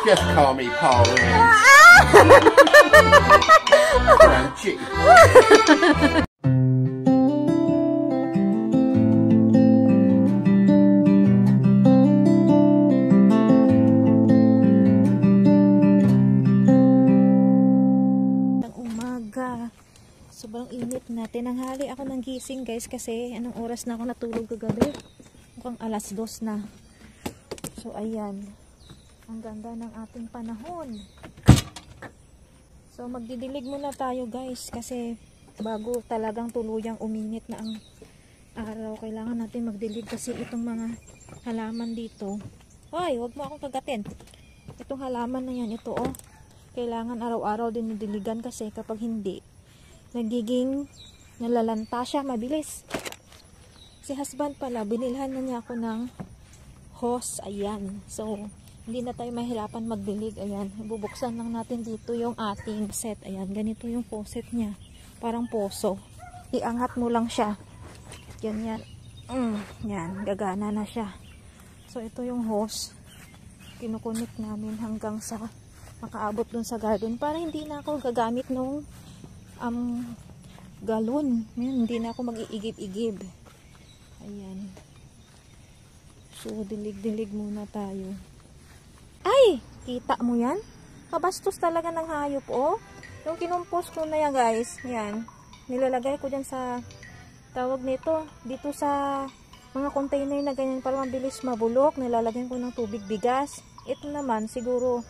Just call me Pauline. Crunchy. Sobrang init na. Tinanghali ako ng gising guys kasi anong oras na ako natulog kagabi? Mukhang 2:00 na. So ayan. Ang ganda ng ating panahon. So magdidilig muna tayo guys kasi bago talagang tuluyang uminit na ang araw, kailangan natin magdilig kasi itong mga halaman dito. Hoy, wag mo akong kagatin. Itong halaman na yan, ito oh. Kailangan araw-araw din diligan kasi kapag hindi nagiging nalalanta siya mabilis. Si husband pala, binilhan na niya ako ng hose. Ayan. So, hindi na tayo mahirapan magdilig. Ayan. Bubuksan lang natin dito yung ating set. Ayan. Ganito yung faucet niya. Parang poso. Iangat mo lang siya. Ganyan. Yan. Gagana na siya. So, ito yung hose. Kinukunik namin hanggang sa makaabot dun sa garden para hindi na ako gagamit nung galon. Yan, hindi na ako mag-iigib-igib. Ayan. So, dilig-dilig muna tayo. Ay! Kita mo yan? Kabastos talaga ng hayop, oh. Yung kinumpos ko na yan, guys. Yan. Nilalagay ko dyan sa tawag nito. Dito sa mga container na ganyan para mabilis mabulok. Nilalagay ko ng tubig bigas. Ito naman, siguro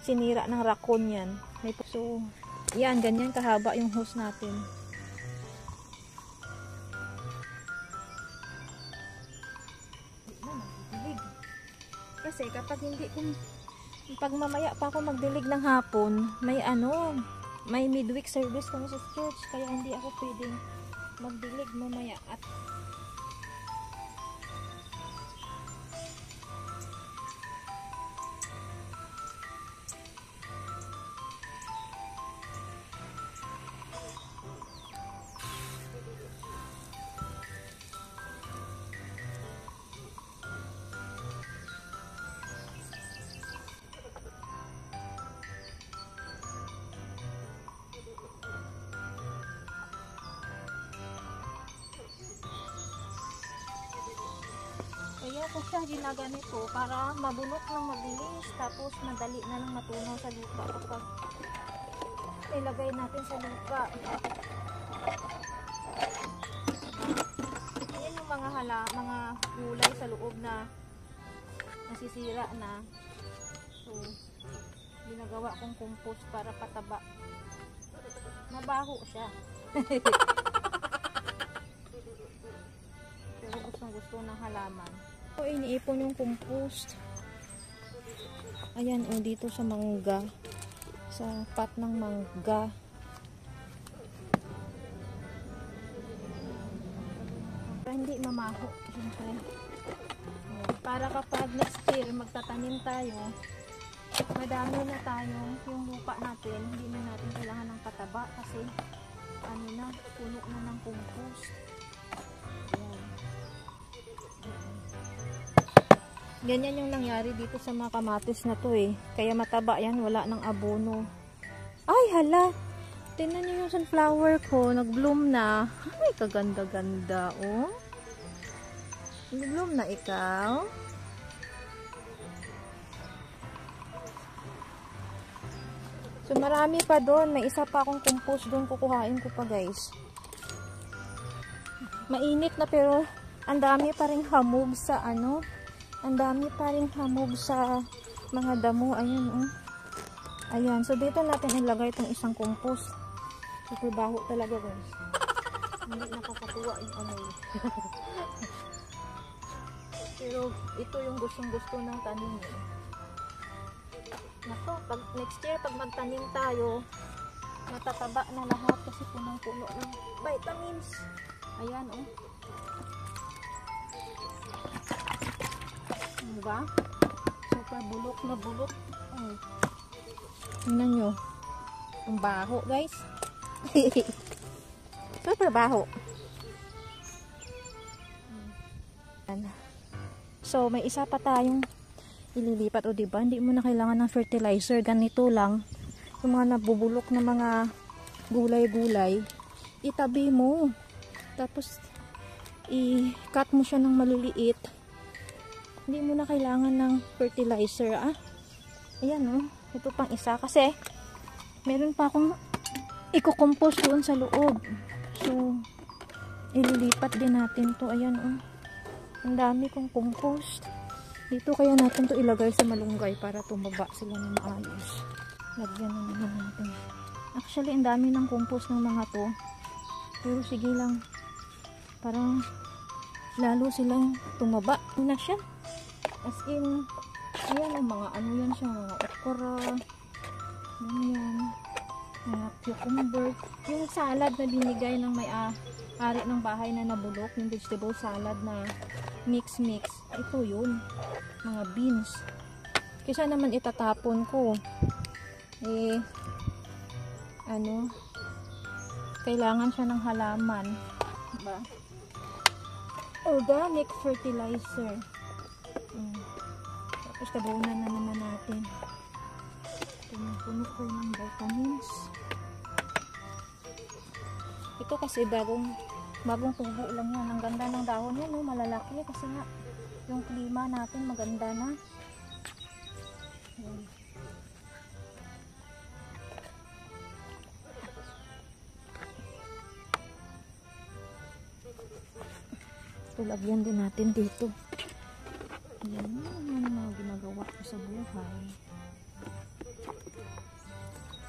sinira ng raccoon yan. So, yan, ganyan kahaba yung hose natin. Kasi kapag hindi, pag mamaya pa ako magdilig ng hapon, may midweek service kami sa church, kaya hindi ako pwedeng magdilig mamaya at kaya ko siya ginaganito para mabunot ng mabilis tapos madali na lang matunaw sa lupa kapag ilagay natin sa lupa. Ayan yung mga gulay sa loob na nasisira na. So, ginagawa kong compost para pataba. Mabaho siya. Pero gustong-gusto ng halaman. So, iniipon yung compost. Ayan, dito sa mangga. Sa pot ng mangga. Para hindi mamaho. Siyempre. Para kapag next year magtatanim tayo, madami na tayo yung lupa natin. Hindi na natin kailangan ng pataba kasi puno na ng compost. Ganyan yung nangyari dito sa mga kamatis na to eh. Kaya mataba yan, wala ng abono. Ay, hala! Tingnan nyo yung sunflower ko, nag-bloom na. Ay, kaganda-ganda, oh. Nag-bloom na ikaw. So, marami pa doon. May isa pa akong compost doon. Kukuhain ko pa, guys. Mainit na pero ang dami pa rin hamog sa ang dami pa rin hamog sa mga damo. Ayan, oh. Ayan. So, dito natin ilagay itong isang compost. Super baho talaga, guys. Hindi nakakatuwa yung amoy. Pero, ito yung gustong-gusto ng tanim. Nako, pag next year, pag magtanim tayo, matataba na lahat kasi punong-puno ng vitamins. Ayan, oh. Diba? Super bulok na bulok. Tingnan nyo. Ang baho, guys. Super baho. So, may isa pa tayong ililipat. O diba, hindi mo na kailangan ng fertilizer. Ganito lang. Yung mga nabubulok na mga gulay-gulay, itabi mo. Tapos, i-cut mo siya ng maliliit. Hindi mo na kailangan ng fertilizer. Ayan o. Ito pang isa. Kasi, meron pa akong i-compost doon sa loob. So, ililipat din natin to. Ayan o. Ang dami kong compost. Dito kaya natin to ilagay sa malunggay para tumaba sila ng maayos. Lagyan na naman natin. Actually, ang dami ng compost ng mga to. Pero sige lang. Parang lalo silang tumaba. Na siya. As in, ayan ang mga ano yan siya. Mga okra. Ganyan. Mga cucumber. Yung salad na binigay ng may-ari ng bahay na nabulok. Yung vegetable salad na mix. Ito yun. Mga beans. Kesa naman itatapon ko. Kailangan siya ng halaman. Diba? Organic fertilizer. Tapos tabunan na naman natin. Puno ko ng vitamins. Ito kasi bagong tubo lang yan. Ang ganda ng dahon yan, no? Malalaki kasi nga yung klima natin maganda na. Lagyan din natin dito. Yan ang mga ginagawa ko sa buhay.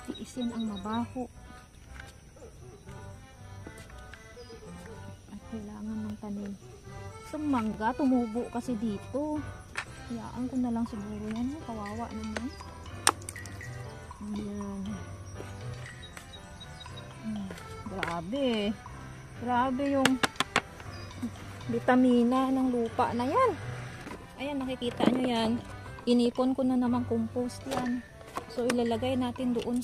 Tiisin ang mabaho. At kailangan ng tanim. Itong mangga, tumubo kasi dito. Hayaan ko na lang siguro yan. Kawawa naman. Ayan. Grabe. Grabe yung vitamina ng lupa na yan. Ayan, nakikita nyo yan. Inipon ko na naman compost yan. So, ilalagay natin doon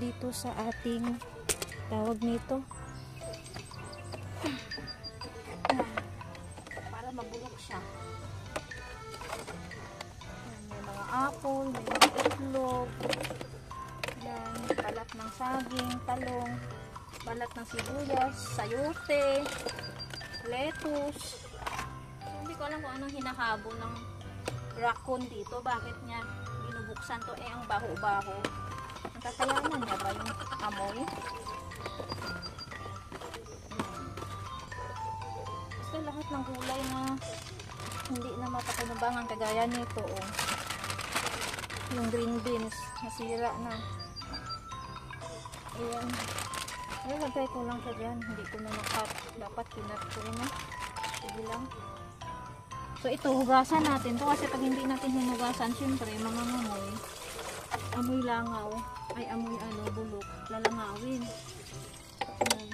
dito sa ating tawag nito. Para mabulok siya. May mga apple, may mga itlog. Yan, balat ng saging, talong, balat ng sibuyas, sayote, lettuce. So, hindi ko alam kung anong hinahabol ng raccoon dito. Bakit niya binubuksan to? Ang baho-baho. Nakakayanan niya ba yung amoy? Basta lahat ng gulay na hindi na mapatunubangan kagaya nito. Yung green beans, nasira na. Ayan. Lagay ko lang siya dyan. Hindi ko na makat. Dapat kinat ko na. Sige lang. So ito, hugasan natin to kasi pag hindi natin hinugasan, syempre, mangangamoy. Amoy langaw. Ay, amoy bulok. Lalangawin. Ayan.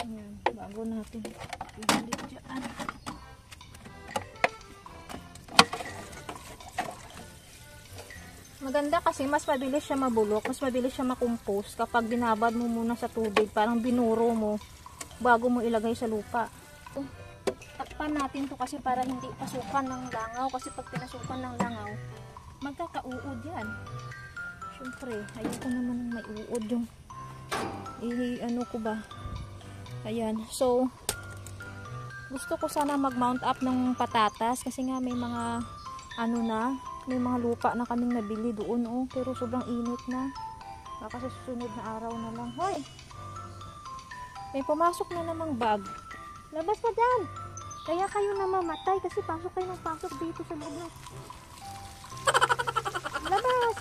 Ayan. Bago natin ibulit dyan. Maganda kasi mas mabilis siya mabulok, mas mabilis siya makompose kapag binabad mo muna sa tubig, parang binuro mo bago mo ilagay sa lupa. Takpan natin to kasi para hindi pasukan ng langaw, kasi pag pinasukan ng langaw, magkakauod yan. Siyempre, ayoko naman may uod yung ko ba. Ayan, so gusto ko sana mag-mount up ng patatas kasi nga may mga may mga lupa na kaming nabili doon, pero sobrang init na. Baka sa susunod na araw na lang. Hoy! May pumasok na namang bag. Labas ka dyan! Kaya kayo namamatay kasi pasok kayo ng pasok dito sa loob na. Labas!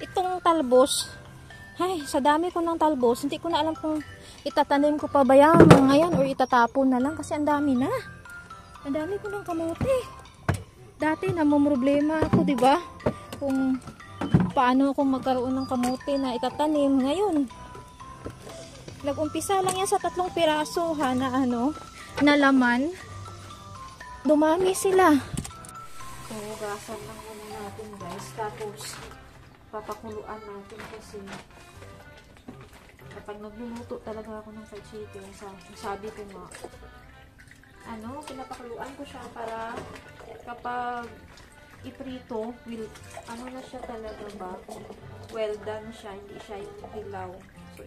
Itong talbos, sa dami ko ng talbos, hindi ko na alam kung itatanim ko pa ba yan ngayon or itatapon na lang kasi ang dami na. Ang dami ko ng kamote. Dati namumroblema ako, 'di ba? Kung paano ako magkaroon ng kamote na itatanim. Ngayon, nag-umpisa lang yan sa 3 piraso na laman. Dumami sila. So, hugasan lang muna natin, guys. Tapos papakuluan natin kasi kapag nagluluto talaga ako ng fried chicken, sabi ko nga, pinapakuluan ko siya para kapag iprito, na siya talaga ba? Well done siya, hindi siya yung hilaw. So,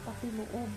pati loob.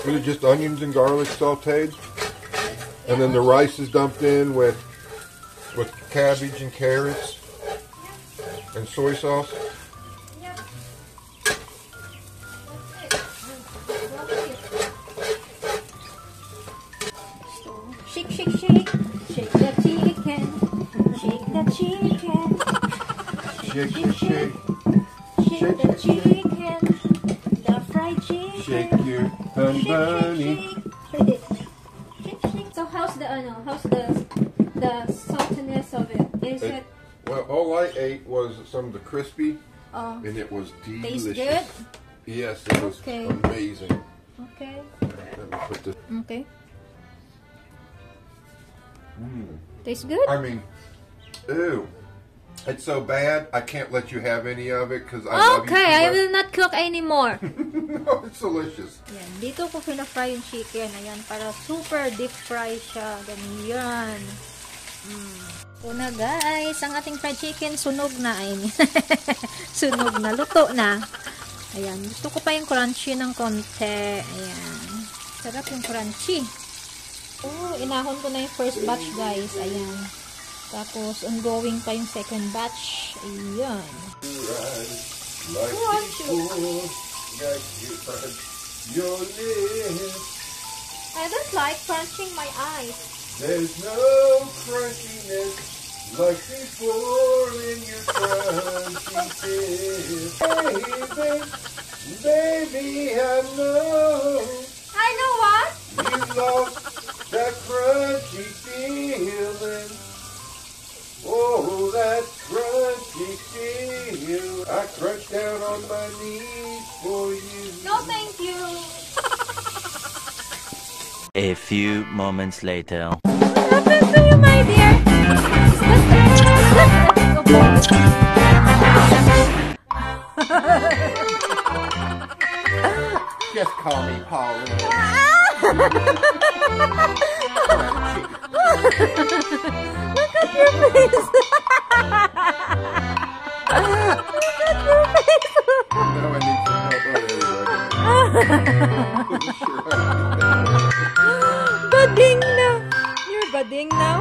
Was it just onions and garlic sauteed? And then the rice is dumped in with cabbage and carrots and soy sauce? Yep. Shake, shake, shake. Shake the chicken. Shake the chicken. Shake, shake, shake. Shake the chicken. The fried chicken. Shake your bunny. So how's the saltiness of it? Is it Well, all I ate was some of the crispy, and it was taste delicious. good? Yes, it was Okay. amazing. Okay. Let me put this. Okay. Tastes good? I mean, ew. It's so bad, I can't let you have any of it because I love you Okay, too I much. will not cook anymore. No, it's delicious. Yan, dito ko pina-fry yung chicken. Ayan, para super deep fry siya. Ganyan. Una guys, ang ating fried chicken sunog na. Sunog na, luto na. Ayan, gusto ko pa yung crunchy ng konti. Ayan. Sarap yung crunchy. Oh, inahon ko na yung first batch guys. Ayan. Tapos, ongoing pa yung second batch. Ayan. Like before, like your lips. I don't like crunching my eyes. There's no crunchiness like before in your crunchy lips. Baby, I know I know what? you lost that crunchy feeling. Oh, that crunchy feel. I crunch down on my knees for you. No, thank you. A few moments later. What happened to you, my dear? Just call me Pauline. Look at your face. Now I need some help. Bading na. You're bading now?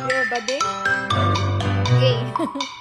You're bading? Okay.